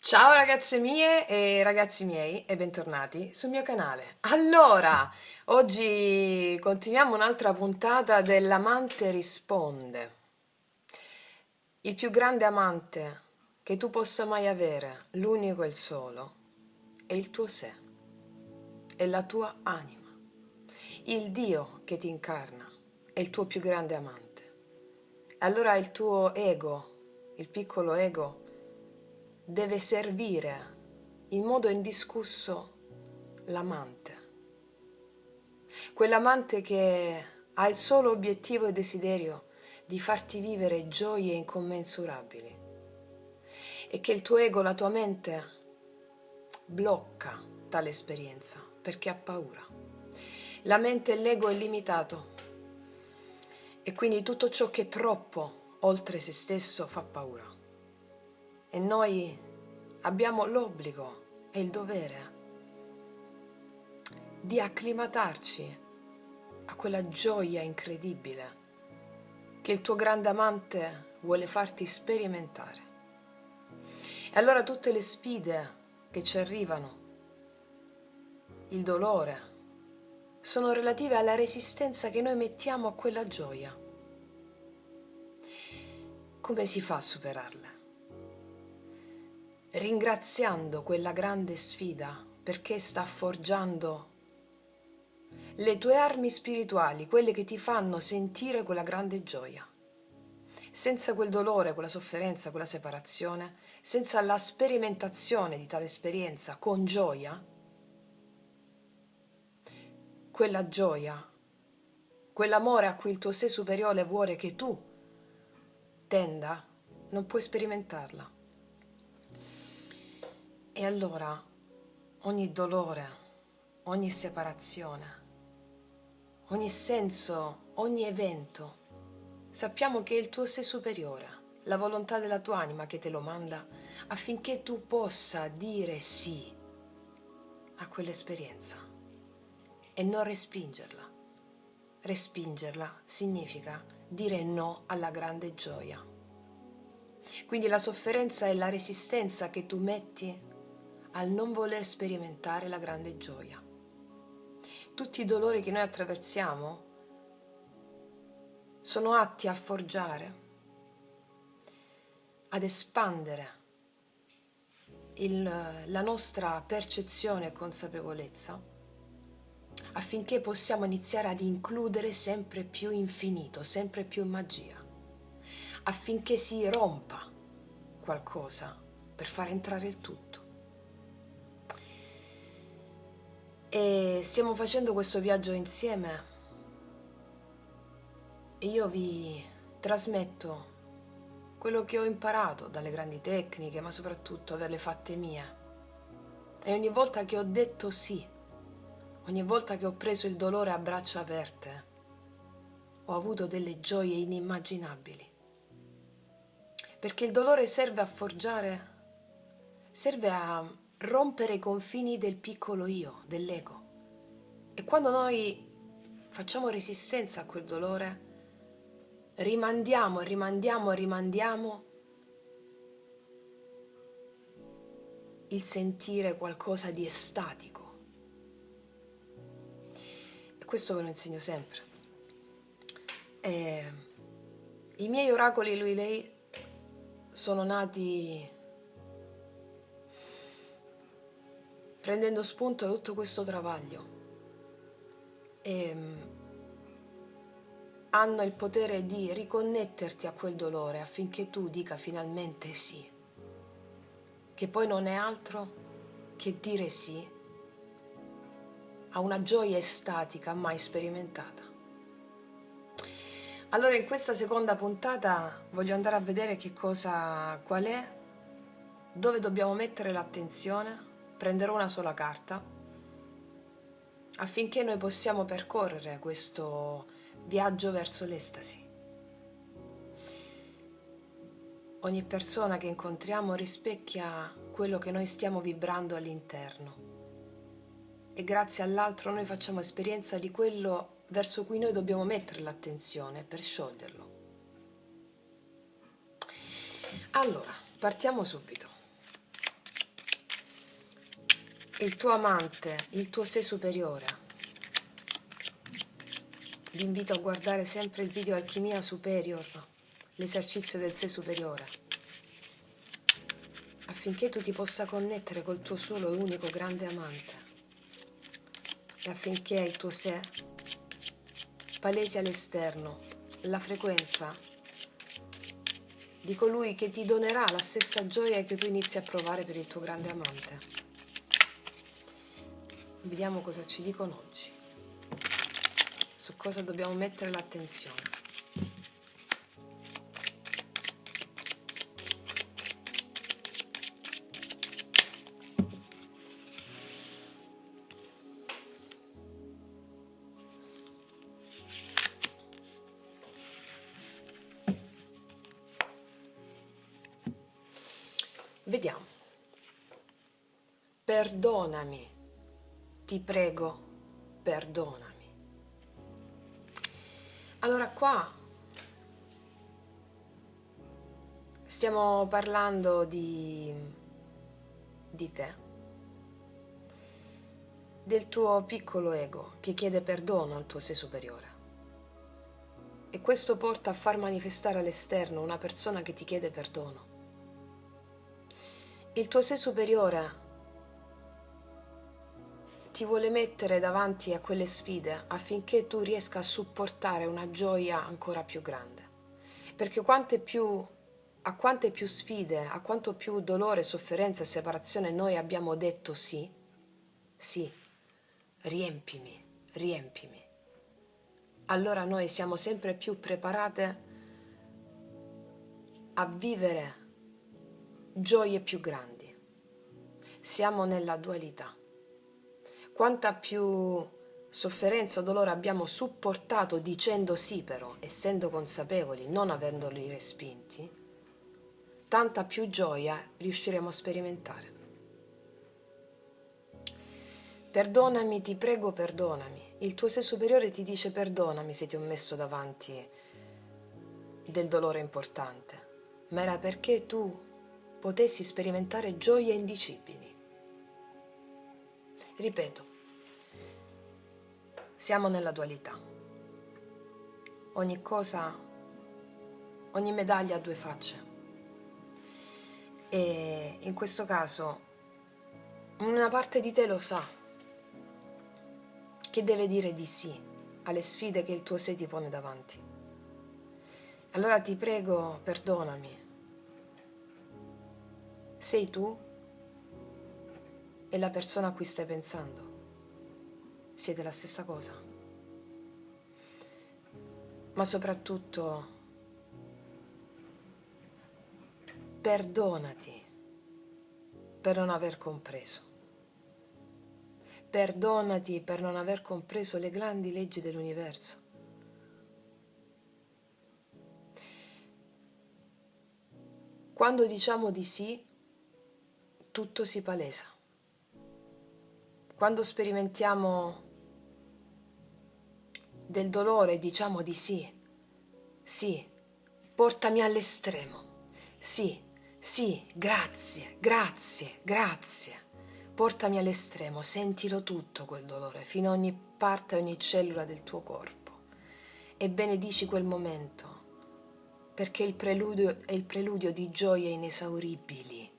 Ciao ragazze mie e ragazzi miei e bentornati sul mio canale. Allora, oggi continuiamo un'altra puntata dell'amante risponde. Il più grande amante che tu possa mai avere, l'unico e il solo, è il tuo sé, è la tua anima. Il Dio che ti incarna è il tuo più grande amante. Allora il tuo ego, il piccolo ego, deve servire in modo indiscusso l'amante. Quell'amante che ha il solo obiettivo e desiderio di farti vivere gioie incommensurabili e che il tuo ego, la tua mente, blocca tale esperienza perché ha paura. La mente e l'ego è limitato e quindi tutto ciò che è troppo oltre se stesso fa paura. E noi abbiamo l'obbligo e il dovere di acclimatarci a quella gioia incredibile che il tuo grande amante vuole farti sperimentare. E allora tutte le sfide che ci arrivano, il dolore, sono relative alla resistenza che noi mettiamo a quella gioia. Come si fa a superarle? Ringraziando quella grande sfida perché sta forgiando le tue armi spirituali, quelle che ti fanno sentire quella grande gioia. Senza quel dolore, quella sofferenza, quella separazione, senza la sperimentazione di tale esperienza con gioia, quella gioia, quell'amore a cui il tuo sé superiore vuole che tu tenda, non puoi sperimentarla. E allora ogni dolore, ogni separazione, ogni senso, ogni evento, sappiamo che è il tuo sé superiore, la volontà della tua anima che te lo manda affinché tu possa dire sì a quell'esperienza e non respingerla. Respingerla significa dire no alla grande gioia. Quindi la sofferenza è la resistenza che tu metti al non voler sperimentare la grande gioia. Tutti i dolori che noi attraversiamo sono atti a forgiare, ad espandere la nostra percezione e consapevolezza affinché possiamo iniziare ad includere sempre più infinito, sempre più magia, affinché si rompa qualcosa per far entrare il tutto. E stiamo facendo questo viaggio insieme e io vi trasmetto quello che ho imparato dalle grandi tecniche, ma soprattutto averle fatte mie. E ogni volta che ho detto sì, ogni volta che ho preso il dolore a braccia aperte, ho avuto delle gioie inimmaginabili. Perché il dolore serve a forgiare, serve a rompere i confini del piccolo io, dell'ego. E quando noi facciamo resistenza a quel dolore, rimandiamo e rimandiamo e rimandiamo il sentire qualcosa di estatico. E questo ve lo insegno sempre. E i miei oracoli lui lei sono nati prendendo spunto da tutto questo travaglio e hanno il potere di riconnetterti a quel dolore affinché tu dica finalmente sì, che poi non è altro che dire sì a una gioia estatica mai sperimentata. Allora in questa seconda puntata voglio andare a vedere qual è, dove dobbiamo mettere l'attenzione. Prenderò una sola carta affinché noi possiamo percorrere questo viaggio verso l'estasi. Ogni persona che incontriamo rispecchia quello che noi stiamo vibrando all'interno e grazie all'altro noi facciamo esperienza di quello verso cui noi dobbiamo mettere l'attenzione per scioglierlo. Allora, partiamo subito. il tuo amante, il tuo sé superiore. Vi invito a guardare sempre il video Alchimia Superior, l'esercizio del sé superiore, affinché tu ti possa connettere col tuo solo e unico grande amante e affinché il tuo sé palesi all'esterno la frequenza di colui che ti donerà la stessa gioia che tu inizi a provare per il tuo grande amante. Vediamo cosa ci dicono oggi, su cosa dobbiamo mettere l'attenzione. Vediamo. Perdonami, ti prego, perdonami. Allora qua stiamo parlando di te, del tuo piccolo ego che chiede perdono al tuo sé superiore. E questo porta a far manifestare all'esterno una persona che ti chiede perdono. Il tuo sé superiore ti vuole mettere davanti a quelle sfide affinché tu riesca a supportare una gioia ancora più grande. Perché a quante più sfide, a quanto più dolore, sofferenza e separazione noi abbiamo detto sì, sì, riempimi, riempimi. Allora noi siamo sempre più preparate a vivere gioie più grandi. Siamo nella dualità. Quanta più sofferenza o dolore abbiamo supportato dicendo sì però, essendo consapevoli, non avendoli respinti, tanta più gioia riusciremo a sperimentare. Perdonami, ti prego, perdonami. Il tuo sé superiore ti dice perdonami se ti ho messo davanti del dolore importante, ma era perché tu potessi sperimentare gioie indicibili. Ripeto, siamo nella dualità. Ogni cosa, ogni medaglia ha due facce. E in questo caso una parte di te lo sa che deve dire di sì alle sfide che il tuo sé ti pone davanti. Allora ti prego, perdonami. Sei tu e la persona a cui stai pensando. Siete la stessa cosa. Ma soprattutto perdonati per non aver compreso. Perdonati per non aver compreso le grandi leggi dell'universo. Quando diciamo di sì, tutto si palesa. Quando sperimentiamo del dolore e diciamo di sì, sì, portami all'estremo, sì, sì, grazie, grazie, grazie, portami all'estremo, sentilo tutto quel dolore, fino a ogni parte, a ogni cellula del tuo corpo e benedici quel momento, perché il preludio è il preludio di gioie inesauribili.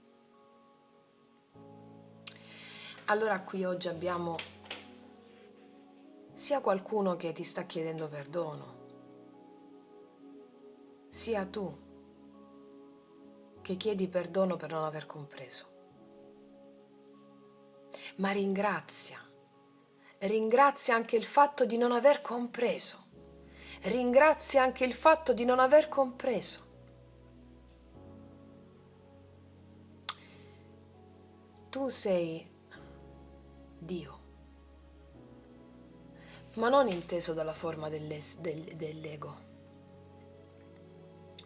Allora qui oggi abbiamo sia qualcuno che ti sta chiedendo perdono, sia tu che chiedi perdono per non aver compreso. Ma ringrazia anche il fatto di non aver compreso. Ringrazia anche il fatto di non aver compreso. Tu sei Dio, ma non inteso dalla forma dell'ego,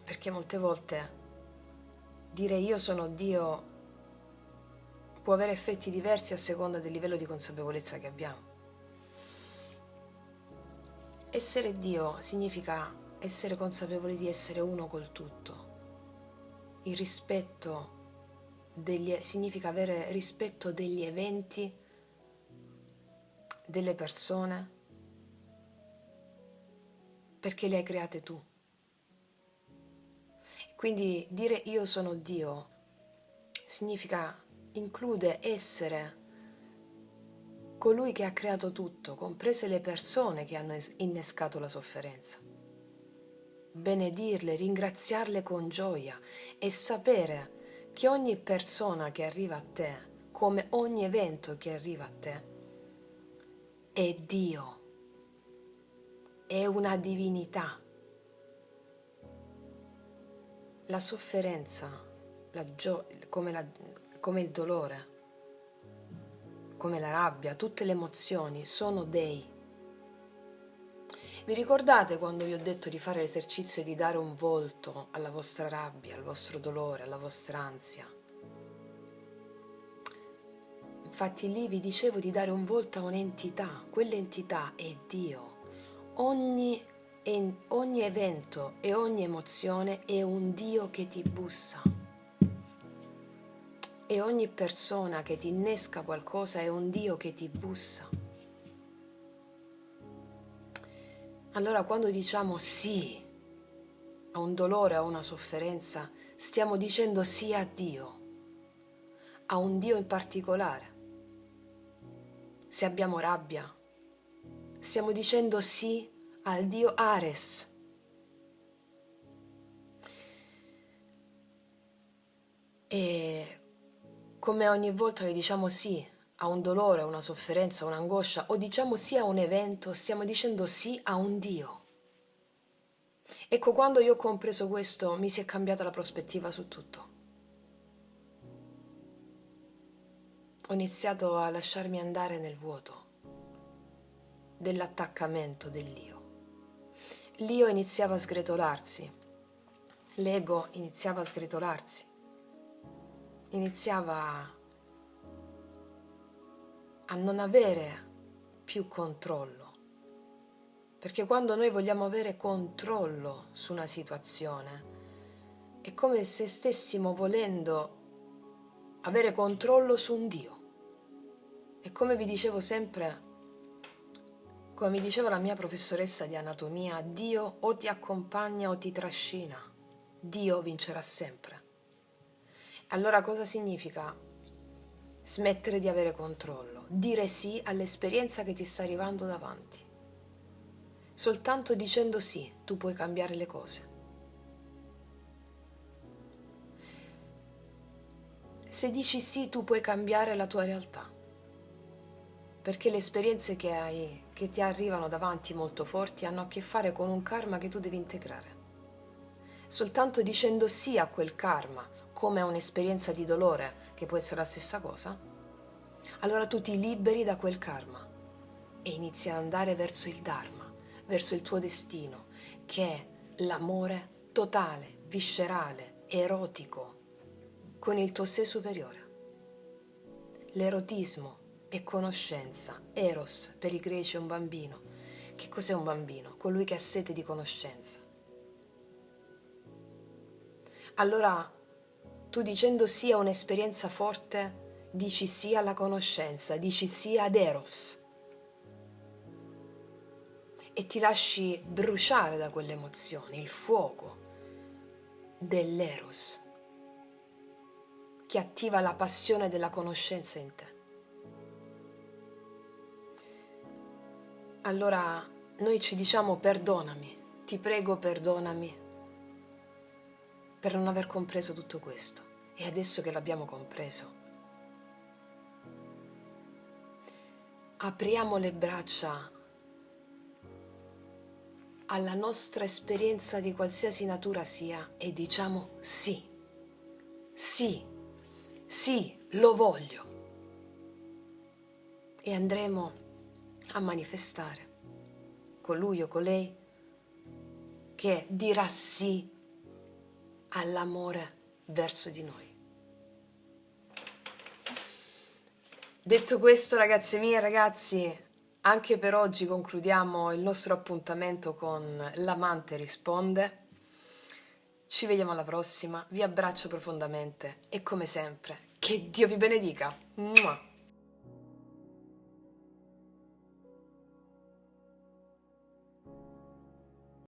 perché molte volte dire io sono Dio può avere effetti diversi a seconda del livello di consapevolezza che abbiamo. Essere Dio significa essere consapevoli di essere uno col tutto. Il rispetto significa avere rispetto degli eventi delle persone perché le hai create tu. Quindi dire io sono Dio include essere colui che ha creato tutto, comprese le persone che hanno innescato la sofferenza. Benedirle, ringraziarle con gioia e sapere che ogni persona che arriva a te, come ogni evento che arriva a te, è Dio, è una divinità. La sofferenza, come il dolore, come la rabbia, tutte le emozioni sono dei. Vi ricordate quando vi ho detto di fare l'esercizio di dare un volto alla vostra rabbia, al vostro dolore, alla vostra ansia? Infatti lì vi dicevo di dare un volto a un'entità, quell'entità è Dio. Ogni evento e ogni emozione è un Dio che ti bussa. E ogni persona che ti innesca qualcosa è un Dio che ti bussa. Allora quando diciamo sì a un dolore, a una sofferenza, stiamo dicendo sì a Dio, a un Dio in particolare. Se abbiamo rabbia, stiamo dicendo sì al Dio Ares. E come ogni volta che diciamo sì a un dolore, a una sofferenza, a un'angoscia, o diciamo sì a un evento, stiamo dicendo sì a un Dio. Ecco, quando io ho compreso questo, mi si è cambiata la prospettiva su tutto. Ho iniziato a lasciarmi andare nel vuoto dell'attaccamento dell'io. L'io iniziava a sgretolarsi, l'ego iniziava a sgretolarsi, iniziava a non avere più controllo. Perché quando noi vogliamo avere controllo su una situazione, è come se stessimo volendo avere controllo su un Dio. E come vi dicevo sempre, come mi diceva la mia professoressa di anatomia, Dio o ti accompagna o ti trascina. Dio vincerà sempre. Allora cosa significa smettere di avere controllo? Dire sì all'esperienza che ti sta arrivando davanti. Soltanto dicendo sì, tu puoi cambiare le cose. Se dici sì, tu puoi cambiare la tua realtà. Perché le esperienze che ti arrivano davanti molto forti hanno a che fare con un karma che tu devi integrare. Soltanto dicendo sì a quel karma, come a un'esperienza di dolore, che può essere la stessa cosa, allora tu ti liberi da quel karma e inizi ad andare verso il Dharma, verso il tuo destino, che è l'amore totale, viscerale, erotico, con il tuo sé superiore. L'erotismo è conoscenza. Eros per i greci è un bambino. Che cos'è un bambino? Colui che ha sete di conoscenza. Allora, tu dicendo sì a un'esperienza forte, dici sì alla conoscenza, dici sì ad Eros. E ti lasci bruciare da quelle emozioni, il fuoco dell'Eros, che attiva la passione della conoscenza in te. Allora noi ci diciamo perdonami, ti prego perdonami per non aver compreso tutto questo. E adesso che l'abbiamo compreso, apriamo le braccia alla nostra esperienza di qualsiasi natura sia e diciamo sì, sì, sì, lo voglio. E andremo a manifestare con lui o con lei che dirà sì all'amore verso di noi. Detto questo, ragazze mie e ragazzi, anche per oggi concludiamo il nostro appuntamento con L'amante risponde. Ci vediamo alla prossima, vi abbraccio profondamente e come sempre, che Dio vi benedica. Mua.